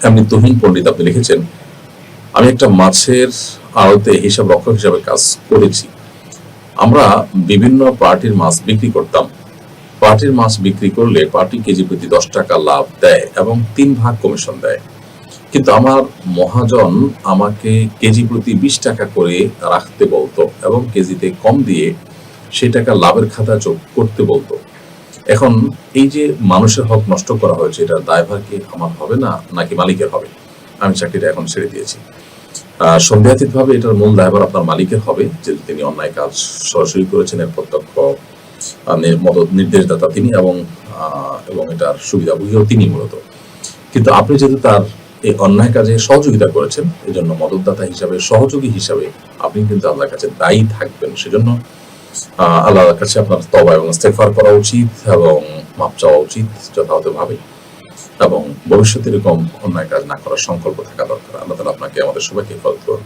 এমনি তুহিন পণ্ডিত আপনি লিখেছেন, আমি একটা মাছের আড়তে হিসাব রক্ষক হিসাবে কাজ করেছি। আমরা বিভিন্ন পার্টির মাছ বিক্রি করতাম। পার্টির মাছ বিক্রি করলে পার্টি কেজি প্রতি 10 টাকা লাভ দেয় এবং 3 ভাগ কমিশন দেয়। কিন্তু আমার মহাজন আমাকে কেজি প্রতি 20 টাকা করে রাখতে বলতো এবং কেজিতে কম দিয়ে সেই টাকা লাভের খাতা যোগ করতে বলতো। এখন এই যে মানুষের হক নষ্ট করা হয়েছে, এটা দায়ভার কি আমার হবে না নাকি মালিকের হবে? আমি চাকরিটা এখন ছেড়ে দিয়েছি। সন্দেহাতীতভাবে এটার মূল দায়ভার আপনার মালিকের হবে, যেহেতু তিনি অন্যায় কাজ সরাসরি করেছেন, এর প্রত্যক্ষ মদত নির্দেশদাতা তিনি এবং এটার সুবিধাভোগীও তিনি মূলত। কিন্তু আপনি যেহেতু তার এই অন্যায় কাজে সহযোগিতা করেছেন, এই জন্য মদতদাতা হিসাবে, সহযোগী হিসাবে আপনি কিন্তু আল্লাহর কাছে দায়ী থাকবেন। সেজন্য আল্লাহর কাছে আপনার তওবা এবং ইস্তেগফার করা উচিত এবং মাপ চাওয়া উচিত যথাযথভাবে, এবং ভবিষ্যতে এরকম অন্যায় কাজ না করার সংকল্প থাকা দরকার। আল্লাহ তাআলা আপনাকে আমাদের সবাইকে হেফাজত করুন।